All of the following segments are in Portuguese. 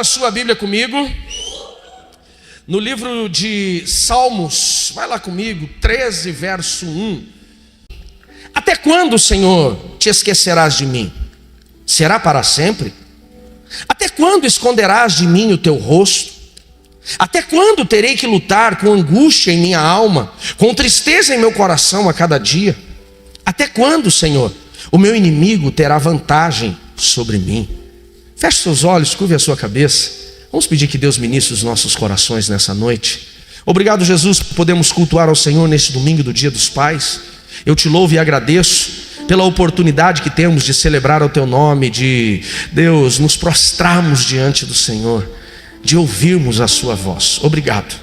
Abra sua Bíblia comigo. No livro de Salmos, vai lá comigo, 13, verso 1. Até quando, Senhor, te esquecerás de mim? Será para sempre? Até quando esconderás de mim o teu rosto? Até quando terei que lutar com angústia em minha alma, com tristeza em meu coração a cada dia? Até quando, Senhor, o meu inimigo terá vantagem sobre mim? Feche seus olhos, curve a sua cabeça. Vamos pedir que Deus ministre os nossos corações nessa noite. Obrigado, Jesus, por podermos cultuar ao Senhor neste domingo do Dia dos Pais. Eu te louvo e agradeço pela oportunidade que temos de celebrar o teu nome, de, Deus, nos prostrarmos diante do Senhor, de ouvirmos a sua voz. Obrigado.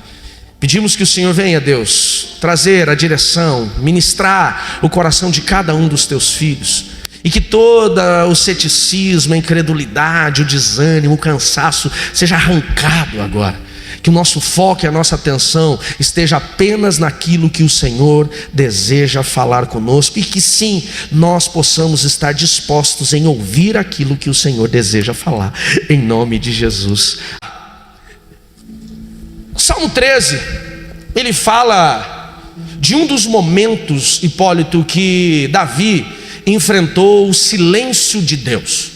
Pedimos que o Senhor venha, Deus, trazer a direção, ministrar o coração de cada um dos teus filhos, e que todo o ceticismo, a incredulidade, o desânimo, o cansaço seja arrancado agora. Que o nosso foco e a nossa atenção esteja apenas naquilo que o Senhor deseja falar conosco, e que sim, nós possamos estar dispostos em ouvir aquilo que o Senhor deseja falar, em nome de Jesus. Salmo 13, ele fala de um dos momentos, Hipólito, que Davi enfrentou o silêncio de Deus.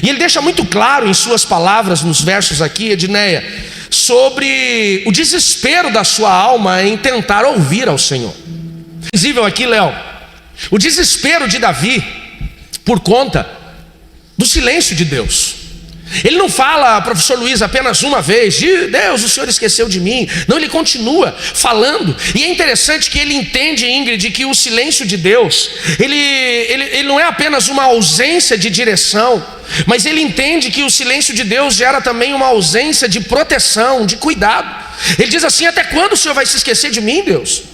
E ele deixa muito claro em suas palavras, nos versos aqui, Edneia, sobre o desespero da sua alma em tentar ouvir ao Senhor. Visível aqui, Léo, o desespero de Davi por conta do silêncio de Deus. Ele não fala, professor Luiz, apenas uma vez, Deus, o Senhor esqueceu de mim. Não, ele continua falando. E é interessante que ele entende, Ingrid, que o silêncio de Deus, ele não é apenas uma ausência de direção, mas ele entende que o silêncio de Deus gera também uma ausência de proteção, de cuidado. Ele diz assim: até quando o Senhor vai se esquecer de mim, Deus?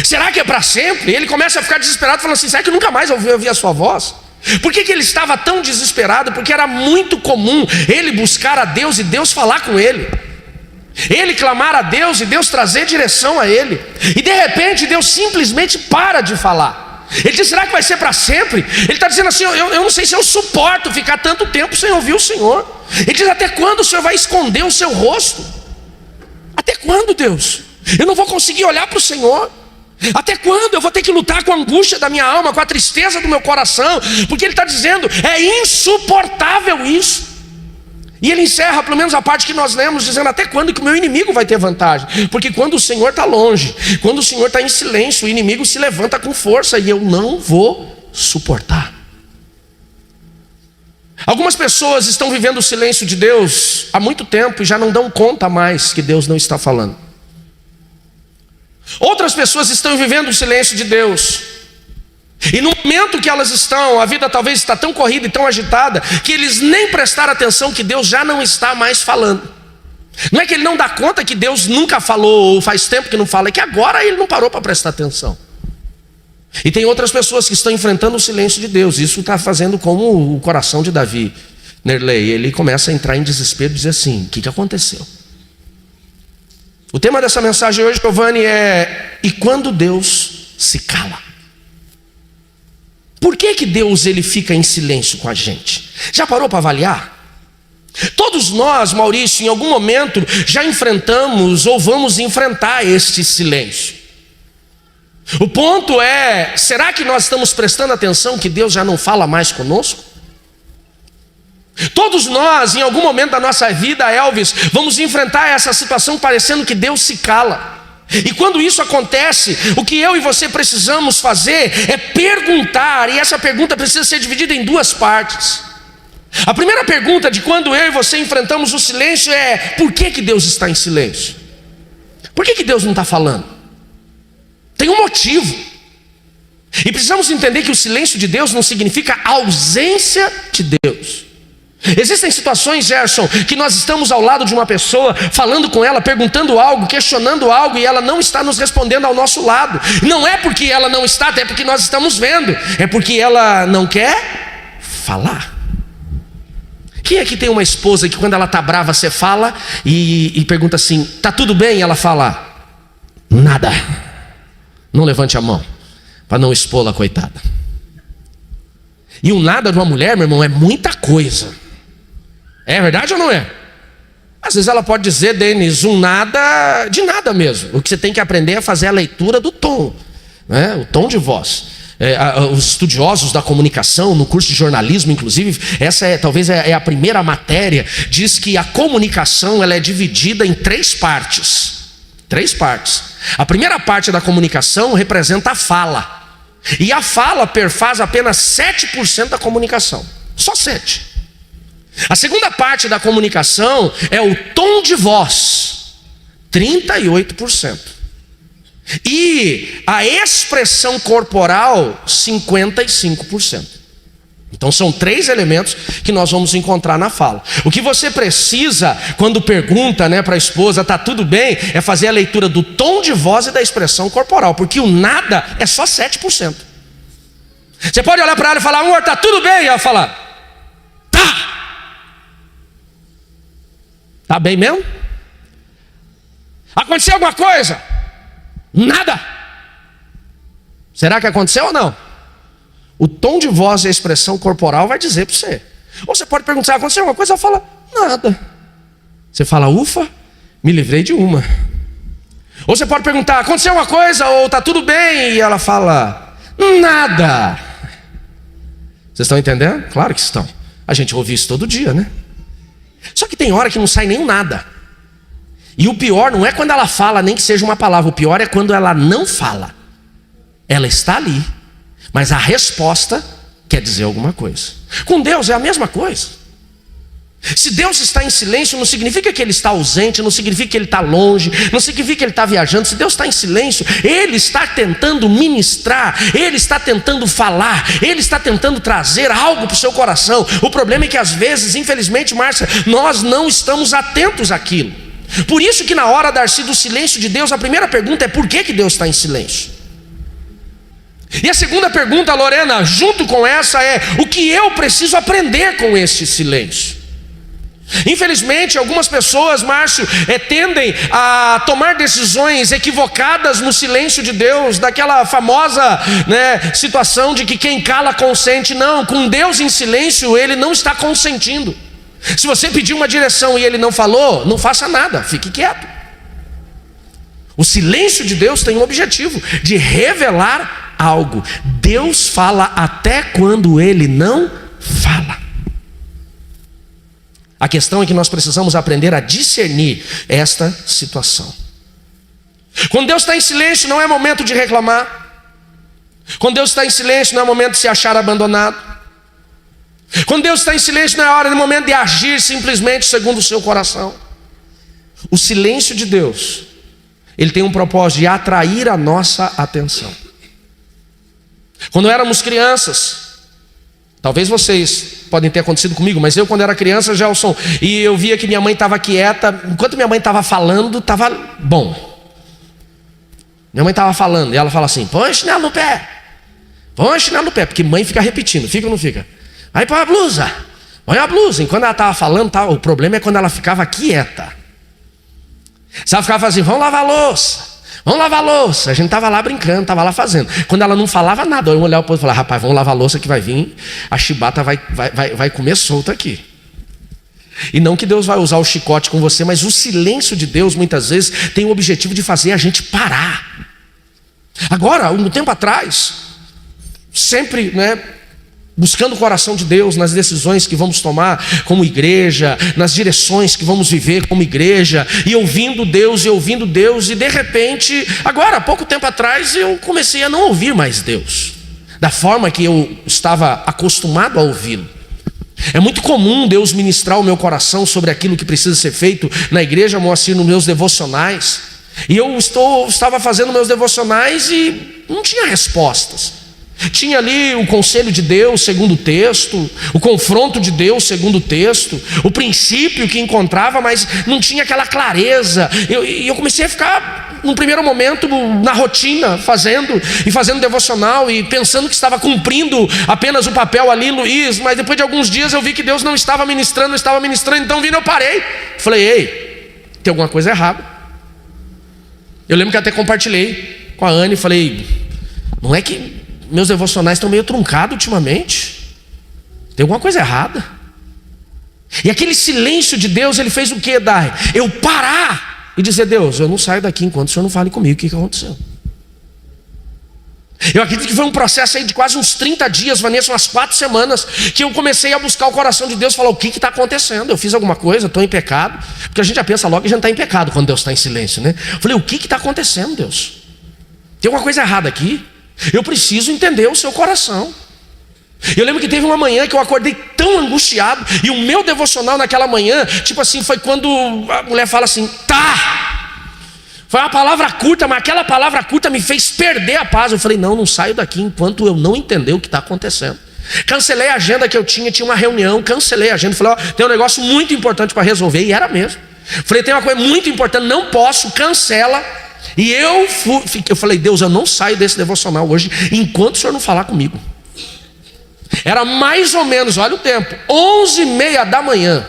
Será que é para sempre? E ele começa a ficar desesperado, falando assim: será que eu nunca mais ouvi a sua voz? Por que ele estava tão desesperado? Porque era muito comum ele buscar a Deus e Deus falar com ele, ele clamar a Deus e Deus trazer direção a ele, e de repente Deus simplesmente para de falar. Ele diz: será que vai ser para sempre? Ele está dizendo assim: eu não sei se eu suporto ficar tanto tempo sem ouvir o Senhor. Ele diz: até quando o Senhor vai esconder o seu rosto? Até quando, Deus? Eu não vou conseguir olhar para o Senhor. Até quando eu vou ter que lutar com a angústia da minha alma, com a tristeza do meu coração? Porque ele está dizendo, é insuportável isso. E ele encerra pelo menos a parte que nós lemos, dizendo: até quando que o meu inimigo vai ter vantagem? Porque quando o Senhor está longe, quando o Senhor está em silêncio, o inimigo se levanta com força, e eu não vou suportar. Algumas pessoas estão vivendo o silêncio de Deus há muito tempo e já não dão conta mais que Deus não está falando. Outras pessoas estão vivendo o silêncio de Deus, e no momento que elas estão, a vida talvez está tão corrida e tão agitada, que eles nem prestaram atenção que Deus já não está mais falando. Não é que ele não dá conta que Deus nunca falou, ou faz tempo que não fala, é que agora ele não parou para prestar atenção. E tem outras pessoas que estão enfrentando o silêncio de Deus. Isso está fazendo como o coração de Davi, Nerley. Ele começa a entrar em desespero e dizer assim: o que aconteceu? O tema dessa mensagem hoje, Giovanni, é: e quando Deus se cala? Por que Deus ele fica em silêncio com a gente? Já parou para avaliar? Todos nós, Maurício, em algum momento já enfrentamos ou vamos enfrentar este silêncio. O ponto é: será que nós estamos prestando atenção que Deus já não fala mais conosco? Todos nós, em algum momento da nossa vida, Elvis, vamos enfrentar essa situação parecendo que Deus se cala. E quando isso acontece, o que eu e você precisamos fazer é perguntar, e essa pergunta precisa ser dividida em duas partes. A primeira pergunta de quando eu e você enfrentamos o silêncio é: por que Deus está em silêncio? Por que Deus não está falando? Tem um motivo. E precisamos entender que o silêncio de Deus não significa ausência de Deus. Existem situações, Gerson, que nós estamos ao lado de uma pessoa, falando com ela, perguntando algo, questionando algo, e ela não está nos respondendo ao nosso lado. Não é porque ela não está, até porque nós estamos vendo, é porque ela não quer falar. Quem é que tem uma esposa que quando ela está brava você fala e pergunta assim: tá tudo bem? E ela fala: nada. Não levante a mão, para não expô-la, coitada. E o nada de uma mulher, meu irmão, é muita coisa. É verdade ou não é? Às vezes ela pode dizer, Denis, um nada de nada mesmo. O que você tem que aprender é fazer a leitura do tom, né? O tom de voz. Os estudiosos da comunicação, no curso de jornalismo, inclusive, essa talvez é a primeira matéria, diz que a comunicação ela é dividida em 3 partes. 3 partes. A primeira parte da comunicação representa a fala. E a fala perfaz apenas 7% da comunicação. Só 7%. A segunda parte da comunicação é o tom de voz, 38%. E a expressão corporal, 55%. Então são 3 elementos que nós vamos encontrar na fala. O que você precisa, quando pergunta, né, para a esposa, tá tudo bem? É fazer a leitura do tom de voz e da expressão corporal. Porque o nada é só 7%. Você pode olhar para ela e falar, amor, tá tudo bem? E ela falar, tá. Tá bem mesmo? Aconteceu alguma coisa? Nada. Será que aconteceu ou não? O tom de voz e a expressão corporal vai dizer para você. Ou você pode perguntar, aconteceu alguma coisa? Ela fala, nada. Você fala, ufa, me livrei de uma. Ou você pode perguntar, aconteceu alguma coisa? Ou tá tudo bem? E ela fala, nada. Vocês estão entendendo? Claro que estão. A gente ouve isso todo dia, né? Só que tem hora que não sai nem um nada. E o pior não é quando ela fala, nem que seja uma palavra. O pior é quando ela não fala. Ela está ali, mas a resposta quer dizer alguma coisa. Com Deus é a mesma coisa. Se Deus está em silêncio, não significa que Ele está ausente, não significa que Ele está longe, não significa que Ele está viajando. Se Deus está em silêncio, Ele está tentando ministrar, Ele está tentando falar, Ele está tentando trazer algo para o seu coração. O problema é que às vezes, infelizmente, Márcia, nós não estamos atentos àquilo. Por isso que na hora, Darcy, do silêncio de Deus, a primeira pergunta é por que Deus está em silêncio? E a segunda pergunta, Lorena, junto com essa é, o que eu preciso aprender com este silêncio? Infelizmente, algumas pessoas, Márcio, tendem a tomar decisões equivocadas no silêncio de Deus, daquela famosa, né, situação de que quem cala consente. Não, com Deus em silêncio, Ele não está consentindo. Se você pedir uma direção e Ele não falou, não faça nada, fique quieto. O silêncio de Deus tem um objetivo, de revelar algo. Deus fala até quando Ele não fala. A questão é que nós precisamos aprender a discernir esta situação. Quando Deus está em silêncio, não é momento de reclamar. Quando Deus está em silêncio, não é momento de se achar abandonado. Quando Deus está em silêncio, não é hora, é momento de agir simplesmente segundo o seu coração. O silêncio de Deus, ele tem um propósito de atrair a nossa atenção. Quando éramos crianças, talvez vocês podem ter acontecido comigo, mas eu quando era criança, Gelson, e eu via que minha mãe estava quieta, enquanto minha mãe estava falando, estava bom. Minha mãe estava falando, e ela fala assim, põe o chinelo no pé. Põe o chinelo no pé, porque mãe fica repetindo, fica ou não fica? Aí põe a blusa, põe a blusa. E quando ela estava falando, o problema é quando ela ficava quieta. Se ela ficava assim, vamos lavar a louça. Vamos lavar a louça. A gente estava lá brincando, estava lá fazendo. Quando ela não falava nada, eu olhava para o outro e falava, rapaz, vamos lavar a louça que vai vir, a chibata vai comer solta aqui. E não que Deus vai usar o chicote com você, mas o silêncio de Deus muitas vezes tem o objetivo de fazer a gente parar. Agora, um tempo atrás, sempre, né, buscando o coração de Deus nas decisões que vamos tomar como igreja, nas direções que vamos viver como igreja, e ouvindo Deus, e de repente, agora, há pouco tempo atrás, eu comecei a não ouvir mais Deus, da forma que eu estava acostumado a ouvi-lo. É muito comum Deus ministrar o meu coração sobre aquilo que precisa ser feito na igreja, Moacir, nos meus devocionais, e eu estava fazendo meus devocionais e não tinha respostas. Tinha ali o conselho de Deus segundo o texto, o confronto de Deus segundo o texto, o princípio que encontrava, mas não tinha aquela clareza. Eu comecei a ficar, num primeiro momento, na rotina, fazendo devocional e pensando que estava cumprindo apenas o papel ali, Luiz, mas depois de alguns dias eu vi que Deus não estava ministrando, então vindo eu parei. Falei, ei, tem alguma coisa errada. Eu lembro que até compartilhei com a Anne e falei, não é que meus devocionais estão meio truncados ultimamente? Tem alguma coisa errada? E aquele silêncio de Deus, ele fez o que, Dai? Eu parar e dizer: Deus, eu não saio daqui enquanto o Senhor não fale comigo o que aconteceu. Eu acredito que foi um processo aí de quase uns 30 dias, Vanessa, umas 4 semanas, que eu comecei a buscar o coração de Deus, falar: o que está acontecendo? Eu fiz alguma coisa, estou em pecado? Porque a gente já pensa logo que a gente está em pecado quando Deus está em silêncio, né? Eu falei: o que está acontecendo, Deus? Tem alguma coisa errada aqui? Eu preciso entender o seu coração. Eu lembro que teve uma manhã que eu acordei tão angustiado, e o meu devocional naquela manhã, tipo assim, foi quando a mulher fala assim: tá. Foi uma palavra curta, mas aquela palavra curta me fez perder a paz. Eu falei: não saio daqui enquanto eu não entender o que está acontecendo. Cancelei a agenda que eu tinha uma reunião, cancelei a agenda. Falei: tem um negócio muito importante para resolver, e era mesmo. Falei: tem uma coisa muito importante, não posso, cancela. E eu falei: Deus, eu não saio desse devocional hoje enquanto o Senhor não falar comigo. Era mais ou menos, olha o tempo, 11h30 da manhã,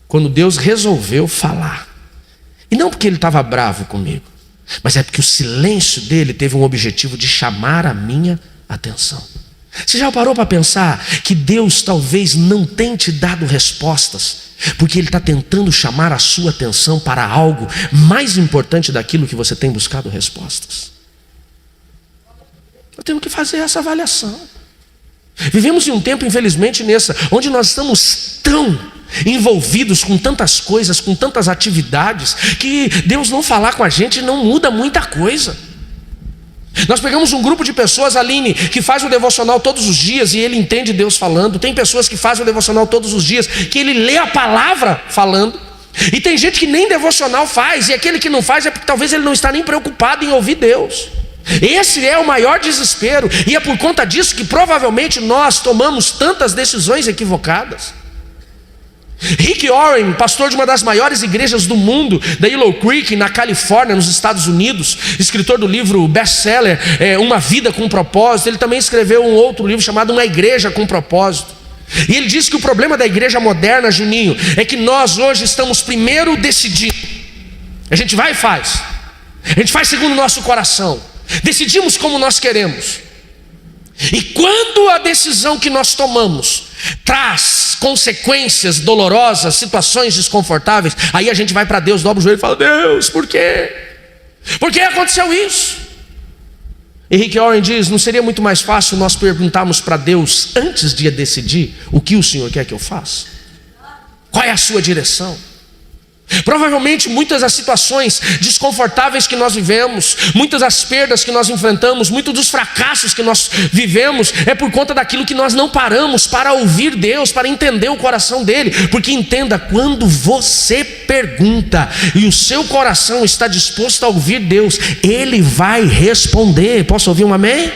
quando Deus resolveu falar. E não porque ele estava bravo comigo, mas é porque o silêncio dele teve um objetivo de chamar a minha atenção. Você já parou para pensar que Deus talvez não tenha te dado respostas, porque Ele está tentando chamar a sua atenção para algo mais importante daquilo que você tem buscado respostas? Eu tenho que fazer essa avaliação. Vivemos em um tempo, infelizmente, onde nós estamos tão envolvidos com tantas coisas, com tantas atividades, que Deus não falar com a gente não muda muita coisa. Nós pegamos um grupo de pessoas, Aline, que faz o devocional todos os dias e ele entende Deus falando. Tem pessoas que fazem o devocional todos os dias, que ele lê a palavra falando. E tem gente que nem devocional faz, e aquele que não faz é porque talvez ele não está nem preocupado em ouvir Deus. Esse é o maior desespero, e é por conta disso que provavelmente nós tomamos tantas decisões equivocadas. Rick Warren, pastor de uma das maiores igrejas do mundo, da Willow Creek, na Califórnia, nos Estados Unidos, escritor do livro best-seller Uma Vida com Propósito. Ele também escreveu um outro livro chamado Uma Igreja com Propósito. E ele diz que o problema da igreja moderna, Juninho, é que nós hoje estamos primeiro decidindo. A gente vai e faz. A gente faz segundo o nosso coração. Decidimos como nós queremos. E quando a decisão que nós tomamos traz consequências dolorosas, situações desconfortáveis, aí a gente vai para Deus, dobra o joelho e fala: Deus, por quê? Por que aconteceu isso? E Rick Warren diz: não seria muito mais fácil nós perguntarmos para Deus antes de decidir o que o Senhor quer que eu faça? Qual é a sua direção? Provavelmente muitas das situações desconfortáveis que nós vivemos, muitas das perdas que nós enfrentamos, muitos dos fracassos que nós vivemos, é por conta daquilo que nós não paramos para ouvir Deus, para entender o coração dele. Porque entenda, quando você pergunta e o seu coração está disposto a ouvir Deus, ele vai responder. Posso ouvir um amém?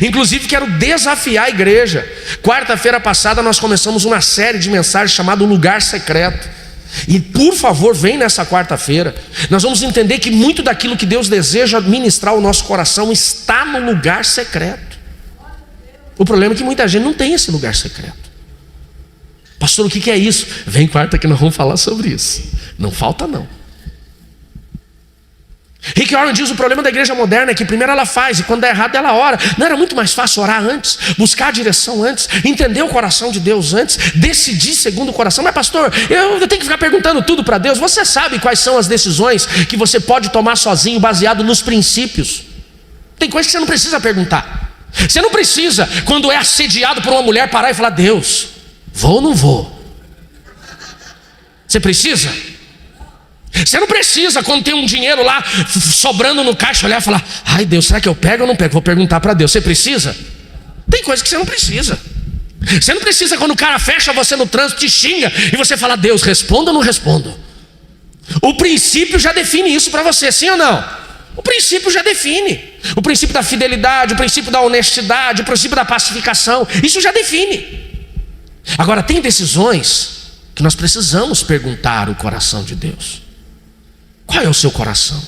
Inclusive quero desafiar a igreja. Quarta-feira passada nós começamos uma série de mensagens chamada Lugar Secreto. E por favor, vem nessa quarta-feira. Nós vamos entender que muito daquilo que Deus deseja ministrar ao nosso coração está no lugar secreto. O problema é que muita gente não tem esse lugar secreto. Pastor, o que é isso? Vem quarta que nós vamos falar sobre isso. Não falta não. Rick Warren diz: o problema da igreja moderna é que primeiro ela faz, e quando dá errado ela ora. Não era muito mais fácil orar antes, buscar a direção antes, entender o coração de Deus antes, decidir segundo o coração? Mas pastor, eu tenho que ficar perguntando tudo para Deus. Você sabe quais são as decisões que você pode tomar sozinho, baseado nos princípios? Tem coisas que você não precisa perguntar. Você não precisa, quando é assediado por uma mulher, parar e falar: Deus, vou ou não vou? Você precisa? Você não precisa, quando tem um dinheiro lá sobrando no caixa, olhar e falar: ai Deus, será que eu pego ou não pego? Vou perguntar para Deus. Você precisa? Tem coisa que você não precisa. Você não precisa, quando o cara fecha você no trânsito, te xinga, e você fala: Deus, respondo ou não respondo? O princípio já define isso para você, sim ou não? O princípio já define. O princípio da fidelidade, o princípio da honestidade, o princípio da pacificação, isso já define. Agora, tem decisões que nós precisamos perguntar o coração de Deus. Qual é o seu coração?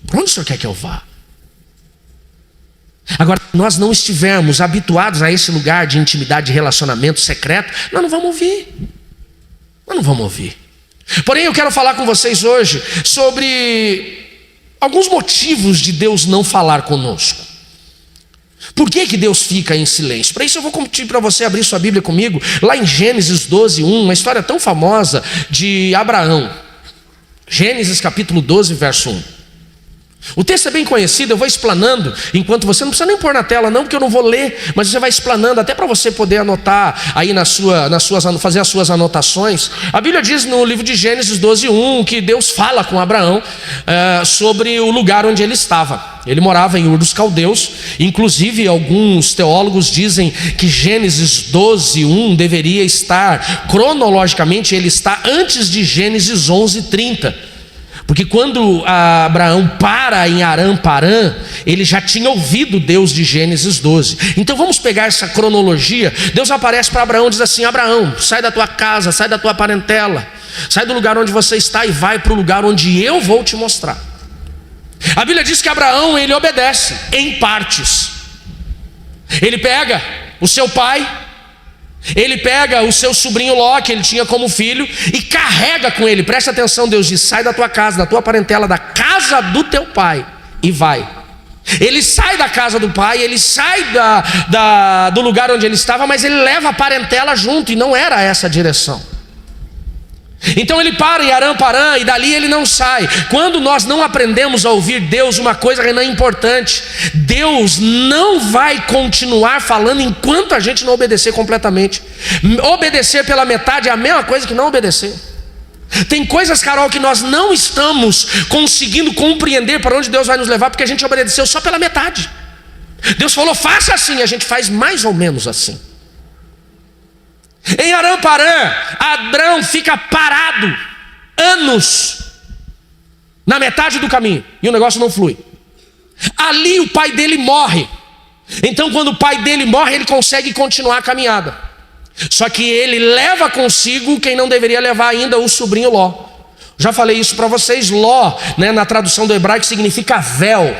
Para onde o Senhor quer que eu vá? Agora, se nós não estivermos habituados a esse lugar de intimidade, de relacionamento secreto, nós não vamos ouvir. Nós não vamos ouvir. Porém, eu quero falar com vocês hoje sobre alguns motivos de Deus não falar conosco. Por que Deus fica em silêncio? Para isso eu vou pedir para você abrir sua Bíblia comigo, lá em Gênesis 12:1, uma história tão famosa de Abraão. Gênesis capítulo 12, verso 1. O texto é bem conhecido, eu vou explanando, enquanto você não precisa nem pôr na tela não, porque eu não vou ler, mas você vai explanando, até para você poder anotar aí fazer as suas anotações. A Bíblia diz no livro de Gênesis 12:1 que Deus fala com Abraão sobre o lugar onde ele estava. Ele morava em Ur dos Caldeus, inclusive alguns teólogos dizem que Gênesis 12:1 deveria estar, cronologicamente, ele está antes de Gênesis 11:30. Porque quando Abraão para em Arã-Parã, ele já tinha ouvido Deus de Gênesis 12. Então vamos pegar essa cronologia. Deus aparece para Abraão e diz assim: Abraão, sai da tua casa, sai da tua parentela, sai do lugar onde você está e vai para o lugar onde eu vou te mostrar. A Bíblia diz que Abraão, ele obedece em partes. Ele pega o seu pai, ele pega o seu sobrinho Ló, que ele tinha como filho, e carrega com ele. Presta atenção, Deus diz: sai da tua casa, da tua parentela, da casa do teu pai, e vai. Ele sai da casa do pai, ele sai do lugar onde ele estava, mas ele leva a parentela junto, e não era essa a direção. Então ele para em Arã-Parã e dali ele não sai. Quando nós não aprendemos a ouvir Deus, uma coisa que não é importante: Deus não vai continuar falando enquanto a gente não obedecer completamente. Obedecer pela metade é a mesma coisa que não obedecer. Tem coisas, Carol, que nós não estamos conseguindo compreender para onde Deus vai nos levar, porque a gente obedeceu só pela metade. Deus falou: faça assim, a gente faz mais ou menos assim. Em Arã-Parã, Abrão fica parado anos na metade do caminho e o negócio não flui. Ali o pai dele morre. Então quando o pai dele morre, ele consegue continuar a caminhada. Só que ele leva consigo quem não deveria levar ainda, o sobrinho Ló. Já falei isso para vocês. Ló, na tradução do hebraico, significa véu.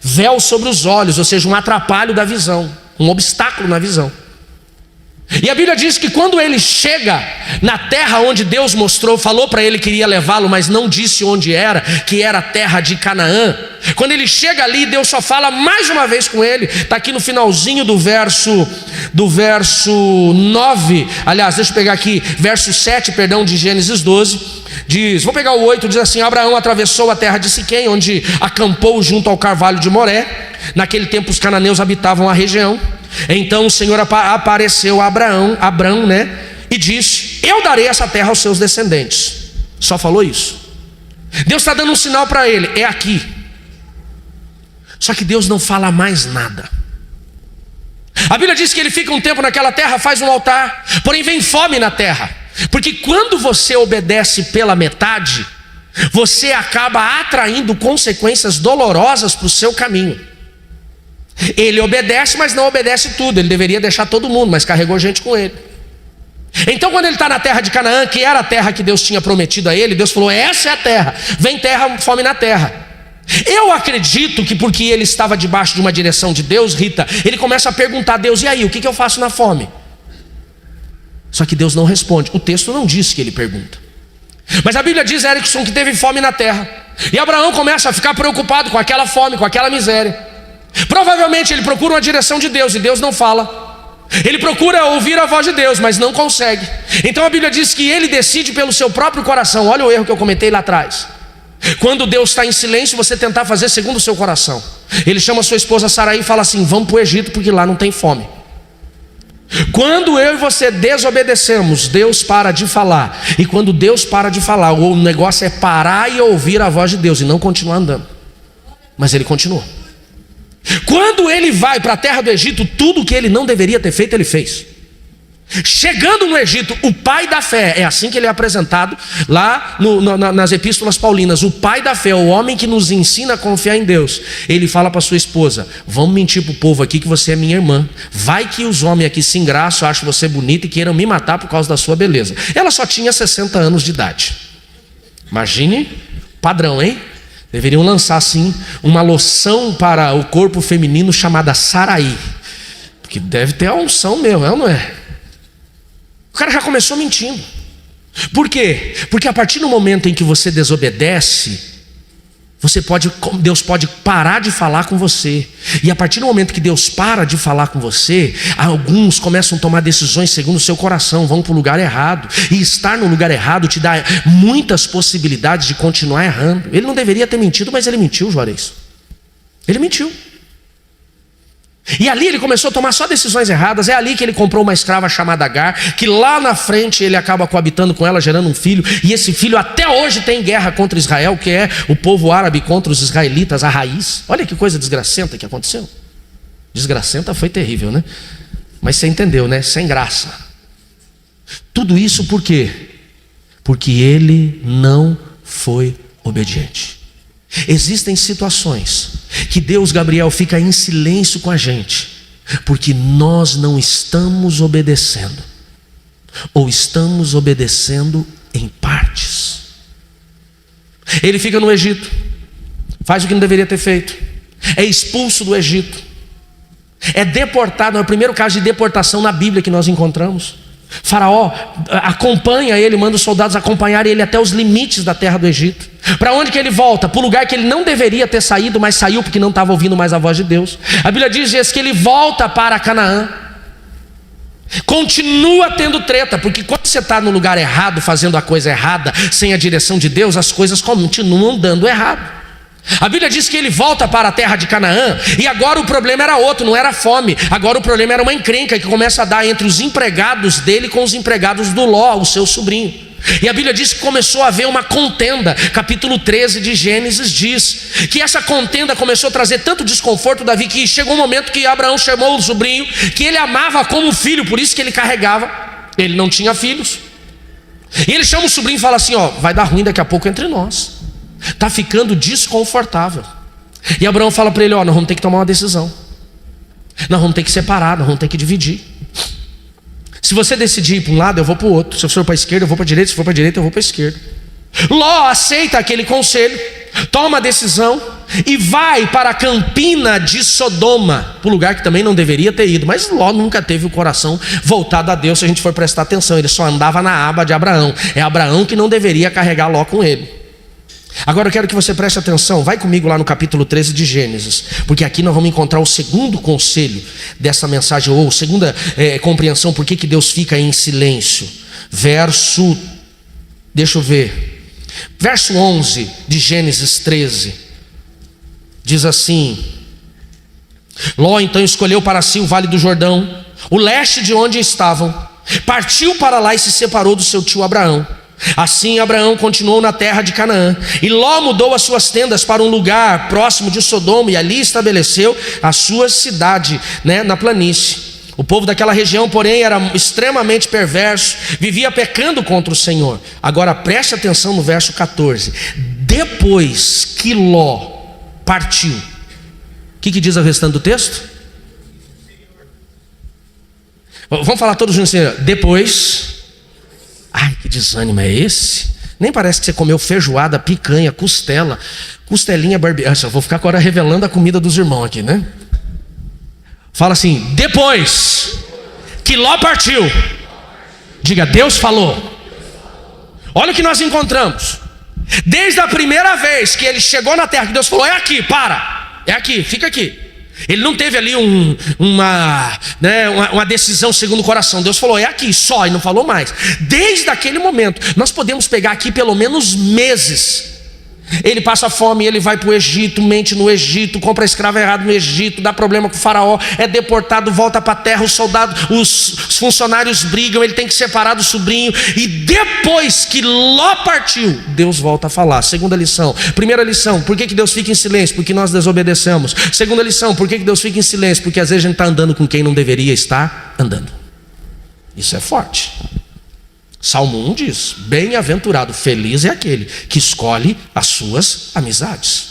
Véu sobre os olhos, ou seja, um atrapalho da visão, um obstáculo na visão. E a Bíblia diz que quando ele chega na terra onde Deus mostrou, falou para ele que iria levá-lo, mas não disse onde era, que era a terra de Canaã. Quando ele chega ali, Deus só fala mais uma vez com ele. Está aqui no finalzinho do verso 9, aliás, deixa eu pegar aqui, verso 7, de Gênesis 12. Diz, vou pegar o 8, diz assim: Abraão atravessou a terra de Siquém, onde acampou junto ao carvalho de Moré. Naquele tempo os cananeus habitavam a região. Então o Senhor apareceu a Abrão, e disse: eu darei essa terra aos seus descendentes. Só falou isso. Deus está dando um sinal para ele: é aqui. Só que Deus não fala mais nada. A Bíblia diz que ele fica um tempo naquela terra, faz um altar, porém vem fome na terra. Porque quando você obedece pela metade, você acaba atraindo consequências dolorosas para o seu caminho. Ele obedece, mas não obedece tudo. Ele deveria deixar todo mundo, mas carregou gente com ele. Então quando ele está na terra de Canaã, que era a terra que Deus tinha prometido a ele, Deus falou: essa é a terra, vem terra, fome na terra. Eu acredito que porque ele estava debaixo de uma direção de Deus, Rita, ele começa a perguntar a Deus: e aí, o que eu faço na fome? Só que Deus não responde. O texto não diz que ele pergunta, mas a Bíblia diz, Erickson, que teve fome na terra. E Abraão começa a ficar preocupado com aquela fome, com aquela miséria. Provavelmente ele procura uma direção de Deus e Deus não fala. Ele procura ouvir a voz de Deus, mas não consegue. Então a Bíblia diz que ele decide pelo seu próprio coração. Olha o erro que eu comentei lá atrás. Quando Deus está em silêncio, você tentar fazer segundo o seu coração. Ele chama sua esposa Sarai e fala assim: vamos para o Egito, porque lá não tem fome. Quando eu e você desobedecemos, Deus para de falar. E quando Deus para de falar, o negócio é parar e ouvir a voz de Deus e não continuar andando. Mas ele continua. Quando ele vai para a terra do Egito, tudo que ele não deveria ter feito, ele fez. Chegando no Egito, o pai da fé, é assim que ele é apresentado lá nas epístolas paulinas. O pai da fé, o homem que nos ensina a confiar em Deus. Ele fala para sua esposa: vamos mentir para o povo aqui que você é minha irmã. Vai que os homens aqui se engraçam, acham você bonita e queiram me matar por causa da sua beleza. Ela só tinha 60 anos de idade. Imagine, padrão, hein? Deveriam lançar assim uma loção para o corpo feminino chamada Sarai, porque deve ter a unção mesmo, não é? O cara já começou mentindo. Por quê? Porque a partir do momento em que você desobedece, Deus pode parar de falar com você. E a partir do momento que Deus para de falar com você, alguns começam a tomar decisões segundo o seu coração, vão para o lugar errado. E estar no lugar errado te dá muitas possibilidades de continuar errando. Ele não deveria ter mentido, mas ele mentiu, Juarez. Ele mentiu. E ali ele começou a tomar só decisões erradas. É ali que ele comprou uma escrava chamada Agar, que lá na frente ele acaba coabitando com ela, gerando um filho. E esse filho até hoje tem guerra contra Israel, que é o povo árabe contra os israelitas, a raiz. Olha que coisa desgracenta que aconteceu. Desgracenta foi terrível, né? Mas você entendeu, né? Sem graça. Tudo isso por quê? Porque ele não foi obediente. Existem situações que Deus, Gabriel, fica em silêncio com a gente, porque nós não estamos obedecendo, ou estamos obedecendo em partes. Ele fica no Egito, faz o que não deveria ter feito, é expulso do Egito, é deportado. É o primeiro caso de deportação na Bíblia que nós encontramos. Faraó acompanha ele, manda os soldados acompanharem ele até os limites da terra do Egito. Para onde que ele volta? Para o lugar que ele não deveria ter saído, mas saiu porque não estava ouvindo mais a voz de Deus. A Bíblia diz que ele volta para Canaã. Continua tendo treta, porque quando você está no lugar errado, fazendo a coisa errada, sem a direção de Deus, as coisas continuam dando errado. A Bíblia diz que ele volta para a terra de Canaã, e agora o problema era outro, não era fome. Agora o problema era uma encrenca que começa a dar entre os empregados dele com os empregados do Ló, o seu sobrinho. E a Bíblia diz que começou a haver uma contenda. Capítulo 13 de Gênesis diz que essa contenda começou a trazer tanto desconforto a Davi, que chegou um momento que Abraão chamou o sobrinho, que ele amava como filho, por isso que ele carregava. Ele não tinha filhos. E ele chama o sobrinho e fala assim: ó, vai dar ruim daqui a pouco entre nós. Está ficando desconfortável. E Abraão fala para ele: ó, nós vamos ter que tomar uma decisão. Nós vamos ter que separar, nós vamos ter que dividir. Se você decidir ir para um lado, eu vou para o outro. Se eu for para a esquerda, eu vou para a direita. Se for para a direita, eu vou para a esquerda. Ló aceita aquele conselho, toma a decisão e vai para a campina de Sodoma, para o lugar que também não deveria ter ido. Mas Ló nunca teve o coração voltado a Deus. Se a gente for prestar atenção, ele só andava na aba de Abraão. É Abraão que não deveria carregar Ló com ele. Agora eu quero que você preste atenção. Vai comigo lá no capítulo 13 de Gênesis, porque aqui nós vamos encontrar o segundo conselho dessa mensagem, ou segunda compreensão, por que Deus fica em silêncio. Deixa eu ver, verso 11 de Gênesis 13 diz assim: Ló então escolheu para si o vale do Jordão, o leste de onde estavam, partiu para lá e se separou do seu tio Abraão. Assim Abraão continuou na terra de Canaã, e Ló mudou as suas tendas para um lugar próximo de Sodoma, e ali estabeleceu a sua cidade, na planície. O povo daquela região, porém, era extremamente perverso, vivia pecando contra o Senhor. Agora preste atenção no verso 14. Depois que Ló partiu, o que diz o restante do texto? Vamos falar todos juntos assim: depois. Ai, que desânimo é esse? Nem parece que você comeu feijoada, picanha, costelinha, barbeada. Eu vou ficar agora revelando a comida dos irmãos aqui, né? Fala assim: depois que Ló partiu, diga, Deus falou. Olha o que nós encontramos. Desde a primeira vez que ele chegou na terra, que Deus falou: é aqui, é aqui, fica aqui. Ele não teve ali uma decisão segundo o coração. Deus falou: é aqui só, e não falou mais. Desde aquele momento, nós podemos pegar aqui pelo menos meses. Ele passa fome, ele vai para o Egito, mente no Egito, compra escravo errado no Egito, dá problema com o faraó, é deportado, volta para a terra, os soldados, os funcionários brigam, ele tem que separar do sobrinho. E depois que Ló partiu, Deus volta a falar. Segunda lição. Primeira lição: por que Deus fica em silêncio? Porque nós desobedecemos. Segunda lição: por que Deus fica em silêncio? Porque às vezes a gente está andando com quem não deveria estar andando. Isso é forte. Salmo 1 diz: bem-aventurado, feliz é aquele que escolhe as suas amizades.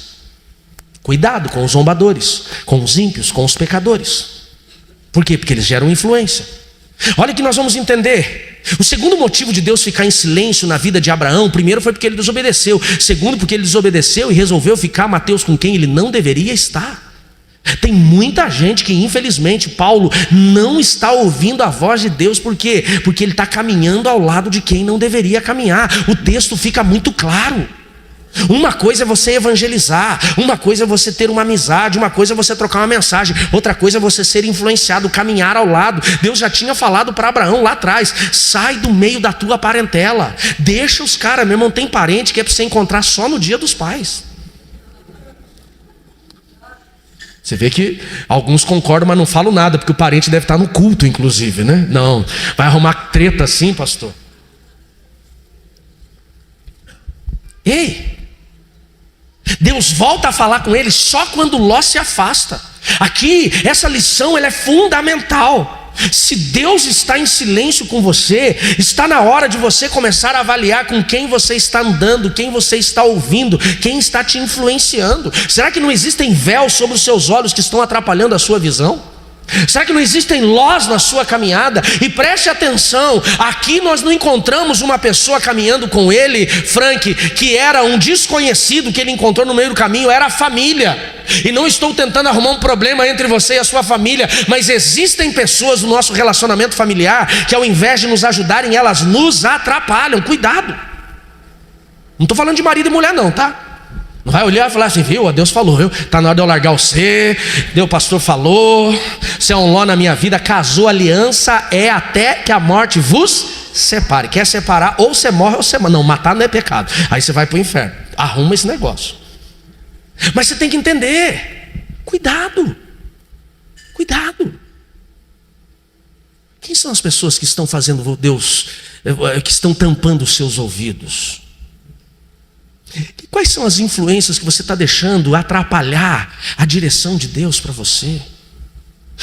Cuidado com os zombadores, com os ímpios, com os pecadores. Por quê? Porque eles geram influência. Olha que nós vamos entender. O segundo motivo de Deus ficar em silêncio na vida de Abraão, primeiro foi porque ele desobedeceu. Segundo, porque ele desobedeceu e resolveu ficar, Mateus, com quem ele não deveria estar. Tem muita gente que, infelizmente, Paulo não está ouvindo a voz de Deus. Por quê? Porque ele está caminhando ao lado de quem não deveria caminhar. O texto fica muito claro. Uma coisa é você evangelizar, uma coisa é você ter uma amizade, uma coisa é você trocar uma mensagem, outra coisa é você ser influenciado, caminhar ao lado. Deus já tinha falado para Abraão lá atrás: sai do meio da tua parentela, deixa os caras, meu irmão, tem parente que é para você encontrar só no dia dos pais. Você vê que alguns concordam, mas não falam nada, porque o parente deve estar no culto, inclusive, né? Não, vai arrumar treta assim, pastor? Ei, Deus volta a falar com ele só quando Ló se afasta. Aqui, essa lição ela é fundamental. Se Deus está em silêncio com você, está na hora de você começar a avaliar com quem você está andando, quem você está ouvindo, quem está te influenciando. Será que não existem véus sobre os seus olhos que estão atrapalhando a sua visão? Será que não existem lós na sua caminhada? E preste atenção, aqui nós não encontramos uma pessoa caminhando com ele, Frank, que era um desconhecido que ele encontrou no meio do caminho, era a família. E não estou tentando arrumar um problema entre você e a sua família, mas existem pessoas no nosso relacionamento familiar que ao invés de nos ajudarem, elas nos atrapalham. Cuidado. Não estou falando de marido e mulher não, tá? Não vai olhar e falar assim: viu, Deus falou, viu? Está na hora de eu largar você, o pastor falou, você é um Ló na minha vida. Casou, aliança é até que a morte vos separe. Quer separar, ou você morre ou você morre. Não, matar não é pecado, aí você vai para o inferno. Arruma esse negócio. Mas você tem que entender, cuidado. Quem são as pessoas que estão fazendo Deus, que estão tampando os seus ouvidos? E quais são as influências que você está deixando atrapalhar a direção de Deus para você?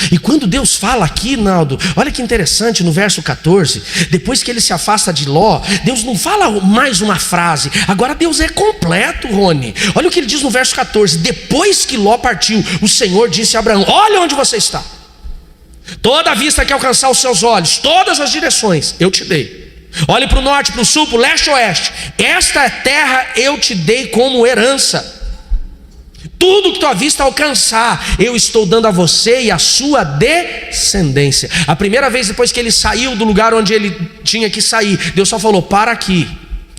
E quando Deus fala aqui, Naldo, olha que interessante, no verso 14, depois que ele se afasta de Ló, Deus não fala mais uma frase, agora Deus é completo, Rony. Olha o que ele diz no verso 14: depois que Ló partiu, o Senhor disse a Abraão: olha onde você está, toda a vista que alcançar os seus olhos, todas as direções eu te dei. Olhe para o norte, para o sul, para o leste e oeste. Esta terra eu te dei como herança. Tudo que tua vista alcançar, eu estou dando a você e a sua descendência. A primeira vez depois que ele saiu do lugar onde ele tinha que sair, Deus só falou: para aqui.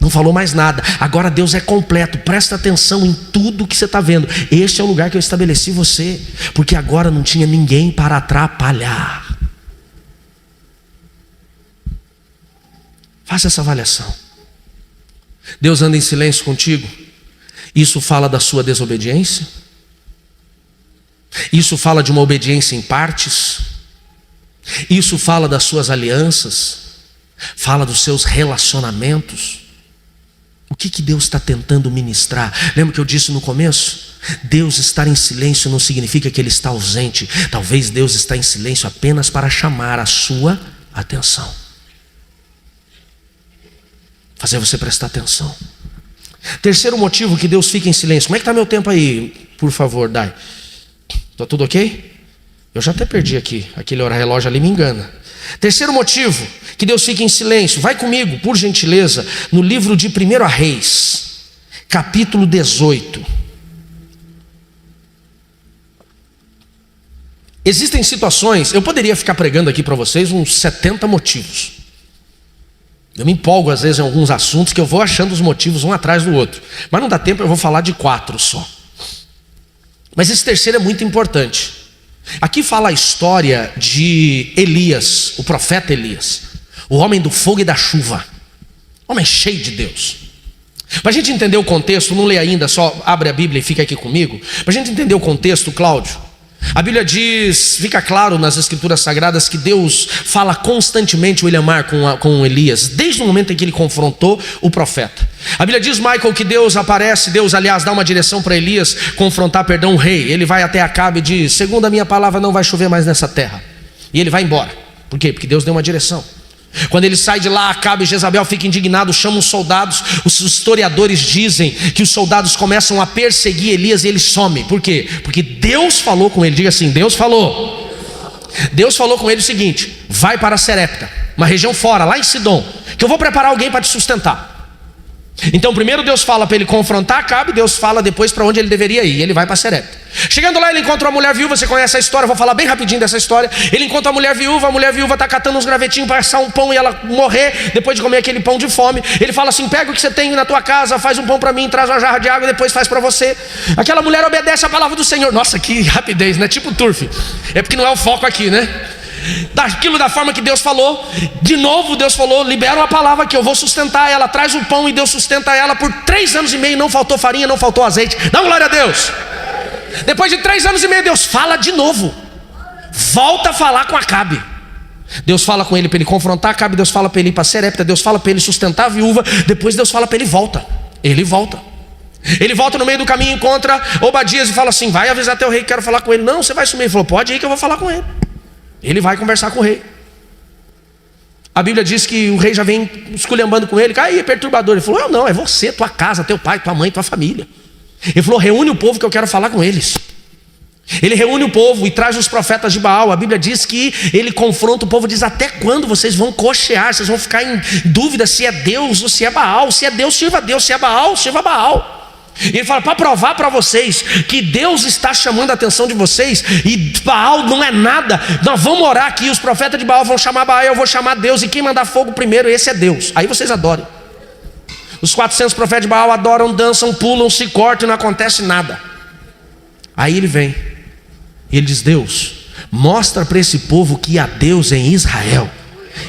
Não falou mais nada. Agora Deus é completo. Presta atenção em tudo que você está vendo. Este é o lugar que eu estabeleci você, porque agora não tinha ninguém para atrapalhar. Faça essa avaliação. Deus anda em silêncio contigo? Isso fala da sua desobediência? Isso fala de uma obediência em partes? Isso fala das suas alianças? Fala dos seus relacionamentos? O que Deus está tentando ministrar? Lembra que eu disse no começo? Deus estar em silêncio não significa que Ele está ausente. Talvez Deus está em silêncio apenas para chamar a sua atenção, fazer você prestar atenção. Terceiro motivo que Deus fica em silêncio. Como é que está meu tempo aí? Por favor, Dai. Está tudo ok? Eu já até perdi aqui. Aquele relógio ali me engana. Terceiro motivo que Deus fica em silêncio. Vai comigo, por gentileza, no livro de 1 Reis, capítulo 18. Existem situações, eu poderia ficar pregando aqui para vocês uns 70 motivos. Eu me empolgo às vezes em alguns assuntos que eu vou achando os motivos um atrás do outro. Mas não dá tempo, eu vou falar de 4 só. Mas esse terceiro é muito importante. Aqui fala a história de Elias, o profeta Elias, o homem do fogo e da chuva, homem cheio de Deus. Para a gente entender o contexto, não lê ainda, só abre a Bíblia e fica aqui comigo. Para a gente entender o contexto, Cláudio, a Bíblia diz, fica claro nas Escrituras Sagradas, que Deus fala constantemente, William Mar, com Elias, desde o momento em que ele confrontou o profeta. A Bíblia diz, Michael, que Deus aparece, Deus aliás dá uma direção para Elias confrontar, o rei. Ele vai até Acabe e diz: segundo a minha palavra não vai chover mais nessa terra. E ele vai embora. Por quê? Porque Deus deu uma direção. Quando ele sai de lá, Acabe e Jezabel ficam indignados, chamam os soldados. Os historiadores dizem que os soldados começam a perseguir Elias e ele some. Por quê? Porque Deus falou com ele. Diga assim: Deus falou. Deus falou com ele o seguinte: vai para Serepta, uma região fora, lá em Sidom, que eu vou preparar alguém para te sustentar. Então primeiro Deus fala para ele confrontar Acabe, Deus fala depois para onde ele deveria ir, ele vai para Serepta. Chegando lá ele encontra uma mulher viúva, você conhece a história, vou falar bem rapidinho dessa história. Ele encontra a mulher viúva está catando uns gravetinhos para assar um pão e ela morrer, depois de comer aquele pão de fome. Ele fala assim, pega o que você tem na tua casa, faz um pão para mim, traz uma jarra de água e depois faz para você. Aquela mulher obedece a palavra do Senhor. Nossa, que rapidez, né? Tipo turf. É porque não é o foco aqui, né? Daquilo da forma que Deus falou. De novo Deus falou, libera uma palavra que eu vou sustentar ela. Traz o pão e Deus sustenta ela por 3 anos e meio. Não faltou farinha, não faltou azeite. Dá glória a Deus. Depois de 3 anos e meio Deus fala de novo. Volta a falar com Acabe. Deus fala com ele para ele confrontar Acabe. Deus fala para ele ir para Serepta. Deus fala para ele sustentar a viúva. Depois Deus fala para ele volta. Ele volta. Ele volta no meio do caminho, encontra Obadias e fala assim, vai avisar teu rei que quero falar com ele. Não, você vai sumir. Ele falou, pode ir que eu vou falar com ele. Ele vai conversar com o rei. A Bíblia diz que o rei já vem esculhambando com ele. Aí, perturbador. Ele falou, eu não, é você, tua casa, teu pai, tua mãe, tua família. Ele falou, reúne o povo que eu quero falar com eles. Ele reúne o povo e traz os profetas de Baal. A Bíblia diz que ele confronta o povo, diz, até quando vocês vão cochear? Vocês vão ficar em dúvida se é Deus ou se é Baal. Se é Deus, sirva a Deus. Se é Baal, sirva a Baal. E ele fala, para provar para vocês que Deus está chamando a atenção de vocês e Baal não é nada, nós vamos orar aqui, os profetas de Baal vão chamar Baal, eu vou chamar Deus, e quem mandar fogo primeiro, esse é Deus. Aí vocês adorem. Os 400 profetas de Baal adoram, dançam, pulam, se cortam e não acontece nada. Aí ele vem e ele diz, Deus, mostra para esse povo que há Deus em Israel.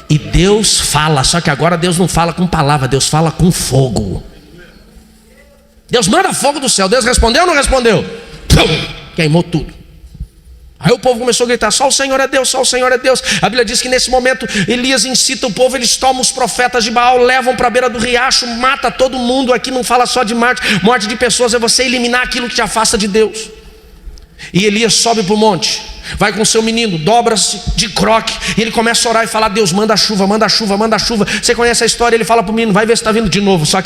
E Deus fala, só que agora Deus não fala com palavra, Deus fala com fogo. Deus manda fogo do céu. Deus respondeu ou não respondeu? Pum, queimou tudo. Aí o povo começou a gritar, só o Senhor é Deus, só o Senhor é Deus. A Bíblia diz que nesse momento Elias incita o povo, eles tomam os profetas de Baal, levam para a beira do riacho, mata todo mundo. Aqui não fala só de morte de pessoas, é você eliminar aquilo que te afasta de Deus. E Elias sobe para o monte, vai com o seu menino, dobra-se de croque, e ele começa a orar e falar, Deus, manda chuva, manda chuva, manda chuva. Você conhece a história, ele fala para o menino, vai ver se está vindo de novo. Só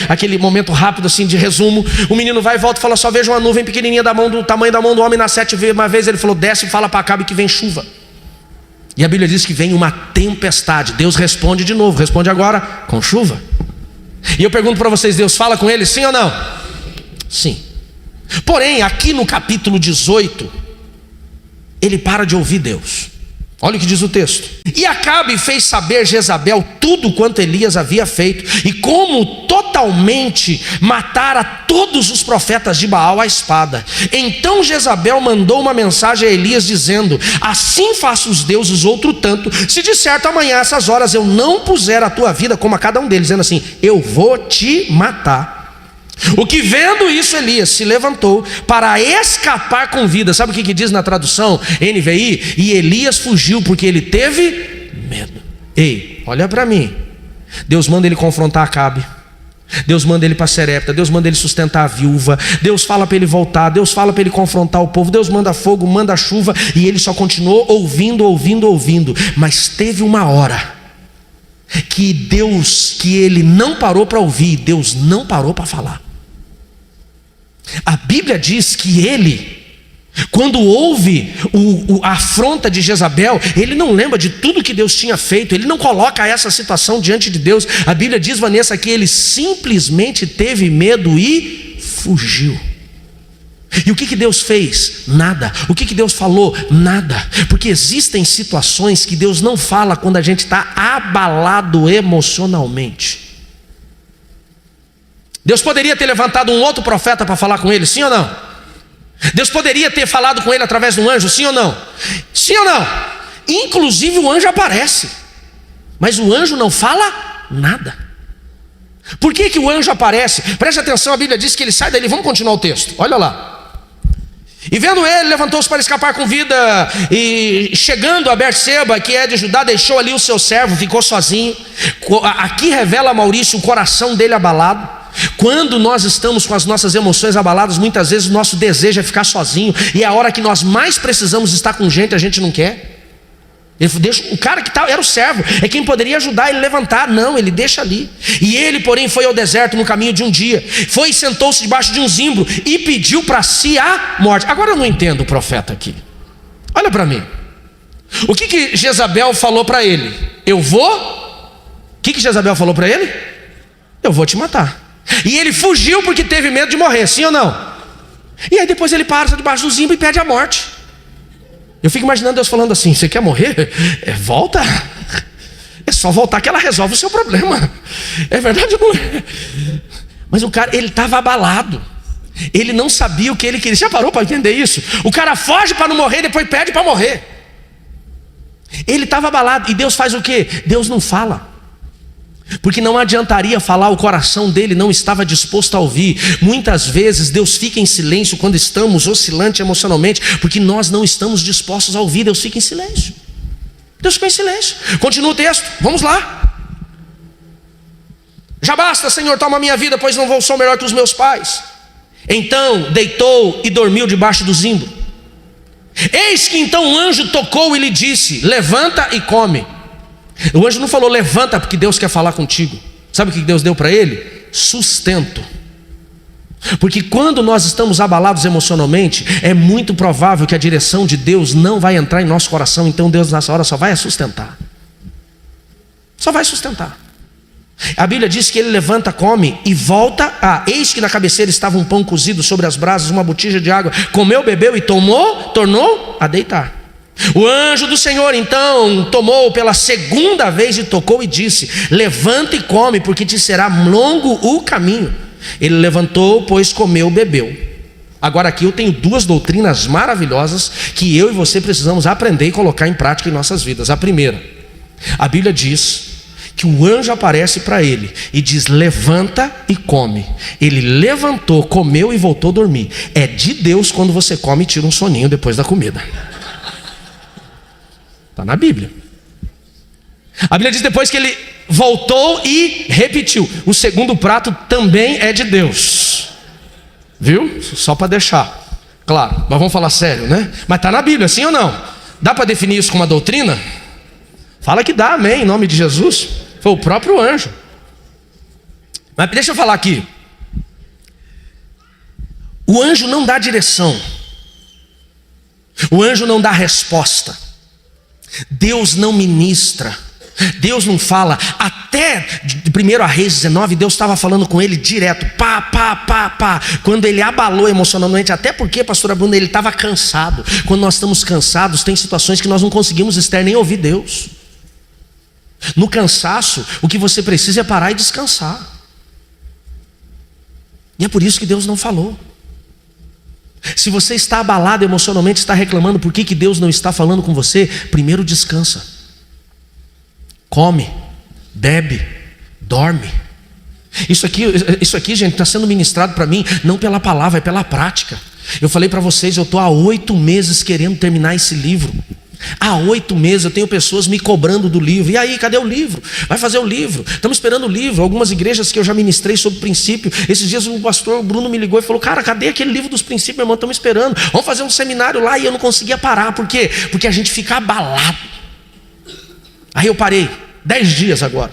aquele momento rápido assim de resumo. O menino vai e volta e fala, só vejo uma nuvem pequenininha do tamanho da mão do homem na 7ª vez. Ele falou, desce e fala para Acabe que vem chuva. E a Bíblia diz que vem uma tempestade. Deus responde de novo, responde agora com chuva. E eu pergunto para vocês, Deus fala com ele, sim ou não? Sim. Porém, aqui no capítulo 18, ele para de ouvir Deus. Olha o que diz o texto. E Acabe fez saber Jezabel tudo quanto Elias havia feito, e como totalmente matara todos os profetas de Baal à espada. Então Jezabel mandou uma mensagem a Elias dizendo, assim façam os deuses outro tanto, se de certo amanhã essas horas eu não puser a tua vida como a cada um deles, dizendo assim, eu vou te matar. O que vendo isso, Elias se levantou para escapar com vida. Sabe o que diz na tradução NVI? E Elias fugiu porque ele teve medo. Ei, olha para mim. Deus manda ele confrontar Acabe. Deus manda ele para Serepta. Deus manda ele sustentar a viúva. Deus fala para ele voltar. Deus fala para ele confrontar o povo. Deus manda fogo, manda chuva. E ele só continuou ouvindo. Mas teve uma hora que ele não parou para ouvir. Deus não parou para falar. A Bíblia diz que ele, quando ouve a afronta de Jezabel, ele não lembra de tudo que Deus tinha feito, ele não coloca essa situação diante de Deus. A Bíblia diz, Vanessa, que ele simplesmente teve medo e fugiu. E o que Deus fez? Nada. O que Deus falou? Nada. Porque existem situações que Deus não fala quando a gente está abalado emocionalmente. Deus poderia ter levantado um outro profeta para falar com ele, sim ou não? Deus poderia ter falado com ele através de um anjo, sim ou não? Sim ou não? Inclusive o anjo aparece, mas o anjo não fala nada. Por que o anjo aparece? Preste atenção, a Bíblia diz que ele sai dali. Vamos continuar o texto, olha lá. E vendo ele, levantou-se para escapar com vida, e chegando a Berseba, que é de Judá, deixou ali o seu servo, ficou sozinho. Aqui revela, Maurício, o coração dele abalado. Quando nós estamos com as nossas emoções abaladas, muitas vezes o nosso desejo é ficar sozinho, e a hora que nós mais precisamos estar com gente, a gente não quer. Ele deixa, o cara que era o servo, é quem poderia ajudar ele a levantar. Não, ele deixa ali. E ele, porém, foi ao deserto no caminho de um dia, foi e sentou-se debaixo de um zimbro e pediu para si a morte. Agora eu não entendo o profeta aqui. Olha para mim. O que Jezabel falou para ele? Eu vou. O que Jezabel falou para ele? eu vou te matar. E ele fugiu porque teve medo de morrer, sim ou não? E aí depois ele para debaixo do zimbro e pede a morte. Eu fico imaginando Deus falando assim: você quer morrer? Volta. É só voltar que ela resolve o seu problema. É verdade ou não é? Mas o cara, ele estava abalado. Ele não sabia o que ele queria. Já parou para entender isso? O cara foge para não morrer, depois pede para morrer. Ele estava abalado. E Deus faz o quê? Deus não fala. Porque não adiantaria falar, o coração dele não estava disposto a ouvir. Muitas vezes Deus fica em silêncio quando estamos oscilantes emocionalmente, porque nós não estamos dispostos a ouvir. Deus fica em silêncio. Deus ficou em silêncio. Continua o texto, vamos lá. Já basta, Senhor, toma minha vida, pois não sou melhor que os meus pais. Então deitou e dormiu debaixo do zimbro. Eis que então um anjo tocou e lhe disse: levanta e come. O anjo não falou levanta porque Deus quer falar contigo. Sabe o que Deus deu para ele? Sustento. Porque quando nós estamos abalados emocionalmente, é muito provável que a direção de Deus não vai entrar em nosso coração. Então Deus nessa hora só vai sustentar. Só vai sustentar. A Bíblia diz que ele levanta, come e volta. Eis que na cabeceira estava um pão cozido sobre as brasas, uma botija de água. Comeu, bebeu e tornou a deitar. O anjo do Senhor então tomou pela segunda vez e tocou e disse: levanta e come, porque te será longo o caminho. Ele levantou, pois comeu, bebeu. Agora aqui eu tenho duas doutrinas maravilhosas que eu e você precisamos aprender e colocar em prática em nossas vidas. A primeira, a Bíblia diz que o anjo aparece para ele e diz: levanta e come. Ele levantou, comeu e voltou a dormir. É de Deus quando você come e tira um soninho depois da comida. Está na Bíblia. A Bíblia diz depois que ele voltou e repetiu. O segundo prato também é de Deus. Viu? Só para deixar claro. Mas vamos falar sério, né? Mas está na Bíblia, sim ou não? Dá para definir isso como uma doutrina? Fala que dá, amém, em nome de Jesus. Foi o próprio anjo. Mas deixa eu falar aqui. O anjo não dá direção. O anjo não dá resposta. Deus não ministra. Deus não fala. Até 1 Reis 19, Deus estava falando com ele direto. Pá. Quando ele abalou emocionalmente. Até porque, pastora Bruna, ele estava cansado. Quando nós estamos cansados, tem situações que nós não conseguimos estar nem ouvir Deus. No cansaço, o que você precisa é parar e descansar. E é por isso que Deus não falou. Se você está abalado emocionalmente, está reclamando por que Deus não está falando com você, primeiro descansa. Come, bebe, dorme. Isso aqui, gente, está sendo ministrado para mim, não pela palavra, é pela prática. Eu falei para vocês, eu estou há 8 meses querendo terminar esse livro. Há 8 meses eu tenho pessoas me cobrando do livro. E aí, cadê o livro? Vai fazer o livro. Estamos esperando o livro. Algumas igrejas que eu já ministrei sobre princípio. Esses dias o pastor Bruno me ligou e falou: cara, cadê aquele livro dos princípios, meu irmão? Estamos esperando. Vamos fazer um seminário lá. E eu não conseguia parar. Por quê? Porque a gente fica abalado. Aí eu parei. 10 dias agora.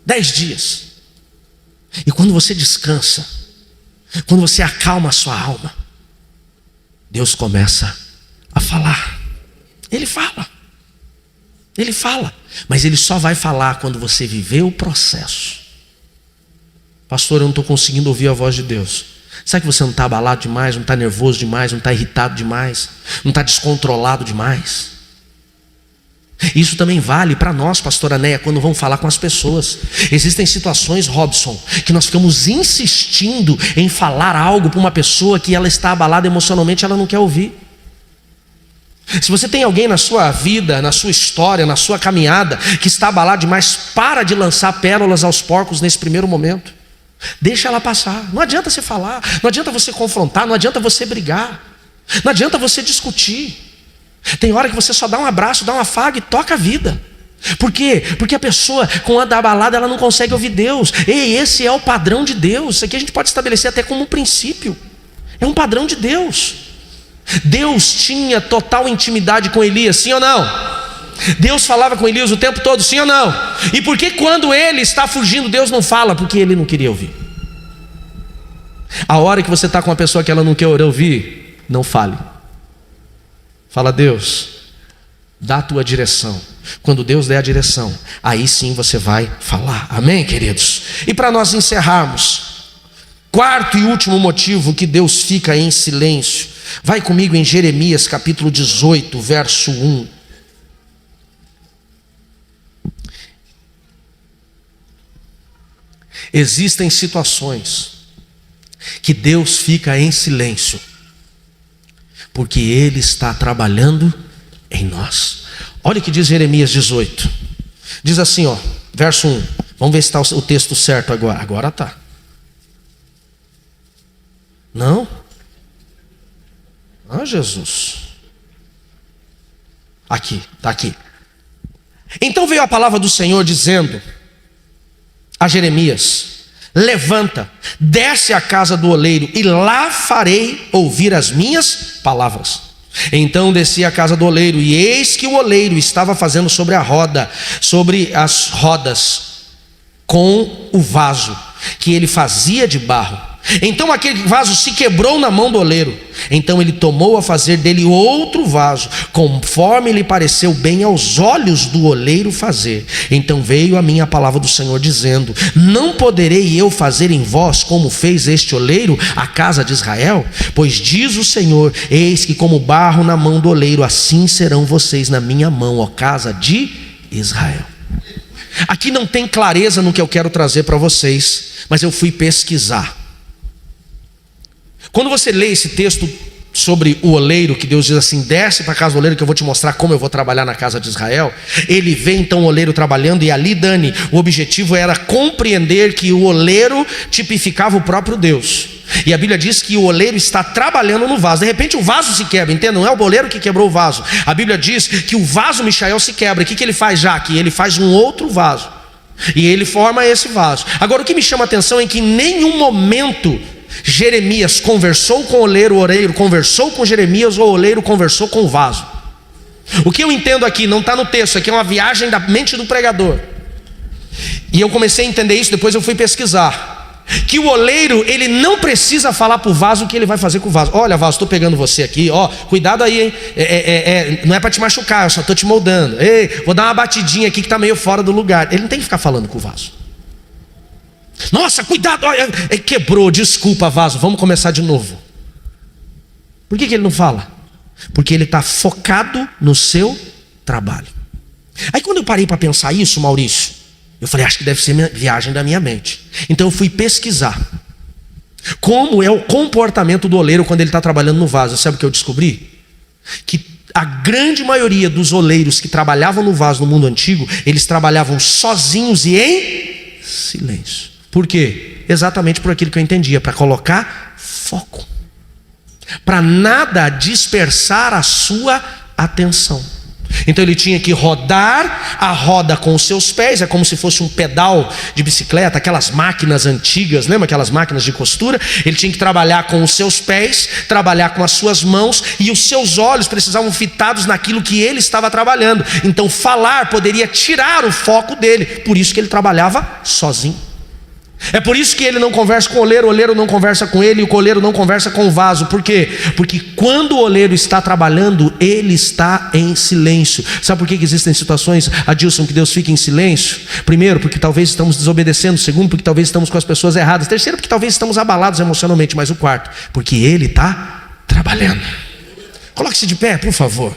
10 dias. E quando você descansa, quando você acalma a sua alma, Deus começa a falar. Ele fala, mas ele só vai falar quando você viver o processo. Pastor, eu não estou conseguindo ouvir a voz de Deus. Sabe que você não está abalado demais, não está nervoso demais, não está irritado demais, não está descontrolado demais? Isso também vale para nós, pastora Neia, quando vamos falar com as pessoas. Existem situações, Robson, que nós ficamos insistindo em falar algo para uma pessoa que ela está abalada emocionalmente, ela não quer ouvir. Se você tem alguém na sua vida, na sua história, na sua caminhada, que está abalado demais, para de lançar pérolas aos porcos nesse primeiro momento. Deixa ela passar. Não adianta você falar, não adianta você confrontar, não adianta você brigar, não adianta você discutir. Tem hora que você só dá um abraço, dá um afago e toca a vida. Por quê? Porque a pessoa com a abalada, ela não consegue ouvir Deus. Ei, esse é o padrão de Deus. Isso aqui a gente pode estabelecer até como um princípio. É um padrão de Deus. Deus tinha total intimidade com Elias, sim ou não? Deus falava com Elias o tempo todo, sim ou não? E por que quando ele está fugindo, Deus não fala? Porque ele não queria ouvir. A hora que você está com uma pessoa que ela não quer ouvir, não fale. Fala: Deus, dá a tua direção. Quando Deus der a direção, aí sim você vai falar. Amém, queridos? E para nós encerrarmos, quarto e último motivo que Deus fica em silêncio. Vai comigo em Jeremias capítulo 18, verso 1. Existem situações que Deus fica em silêncio, porque Ele está trabalhando em nós. Olha o que diz Jeremias 18. Diz assim, ó, verso 1. Vamos ver se está o texto certo agora. Agora está. Não? Ah, Jesus. Aqui, está aqui. Então veio a palavra do Senhor dizendo a Jeremias: levanta, desce à casa do oleiro, e lá farei ouvir as minhas palavras. Então desci à casa do oleiro, e eis que o oleiro estava fazendo sobre as rodas, com o vaso que ele fazia de barro. Então aquele vaso se quebrou na mão do oleiro. Então ele tomou a fazer dele outro vaso, conforme lhe pareceu bem aos olhos do oleiro fazer. Então veio a mim a palavra do Senhor dizendo: não poderei eu fazer em vós como fez este oleiro, a casa de Israel? Pois diz o Senhor: eis que como barro na mão do oleiro, assim serão vocês na minha mão, ó casa de Israel. Aqui não tem clareza no que eu quero trazer para vocês, mas eu fui pesquisar. Quando você lê esse texto sobre o oleiro, que Deus diz assim: desce para a casa do oleiro que eu vou te mostrar como eu vou trabalhar na casa de Israel. Ele vê então o oleiro trabalhando, e ali, Dani, o objetivo era compreender que o oleiro tipificava o próprio Deus. E a Bíblia diz que o oleiro está trabalhando no vaso. De repente o vaso se quebra, entenda, não é o oleiro que quebrou o vaso. A Bíblia diz que o vaso Michael se quebra. E o que ele faz, Jaque? Ele faz um outro vaso, e ele forma esse vaso. Agora o que me chama a atenção é que em nenhum momento Jeremias conversou com o oleiro conversou com Jeremias, ou o oleiro conversou com o vaso. O que eu entendo aqui, não está no texto, aqui é uma viagem da mente do pregador. E eu comecei a entender isso, depois eu fui pesquisar, que o oleiro, ele não precisa falar para o vaso o que ele vai fazer com o vaso. Olha, vaso, estou pegando você aqui, ó, cuidado aí, hein? Não é para te machucar, eu só estou te moldando. Ei, vou dar uma batidinha aqui que está meio fora do lugar. Ele não tem que ficar falando com o vaso. Nossa, cuidado, olha, quebrou, desculpa, vaso, vamos começar de novo. Por que ele não fala? Porque ele está focado no seu trabalho. Aí quando eu parei para pensar isso, Maurício, eu falei: acho que deve ser viagem da minha mente. Então eu fui pesquisar como é o comportamento do oleiro quando ele está trabalhando no vaso. Sabe o que eu descobri? Que a grande maioria dos oleiros que trabalhavam no vaso no mundo antigo, eles trabalhavam sozinhos e em silêncio. Por quê? Exatamente por aquilo que eu entendia, para colocar foco, para nada dispersar a sua atenção. Então ele tinha que rodar a roda com os seus pés, é como se fosse um pedal de bicicleta, aquelas máquinas antigas, lembra aquelas máquinas de costura? Ele tinha que trabalhar com os seus pés, trabalhar com as suas mãos, e os seus olhos precisavam fitados naquilo que ele estava trabalhando. Então falar poderia tirar o foco dele, por isso que ele trabalhava sozinho. É por isso que ele não conversa com o oleiro não conversa com ele, e o oleiro não conversa com o vaso. Por quê? Porque quando o oleiro está trabalhando, ele está em silêncio. Sabe por que existem situações, Adilson, que Deus fica em silêncio? Primeiro, porque talvez estamos desobedecendo. Segundo, porque talvez estamos com as pessoas erradas. Terceiro, porque talvez estamos abalados emocionalmente. Mas o quarto, porque ele está trabalhando. Coloque-se de pé, por favor.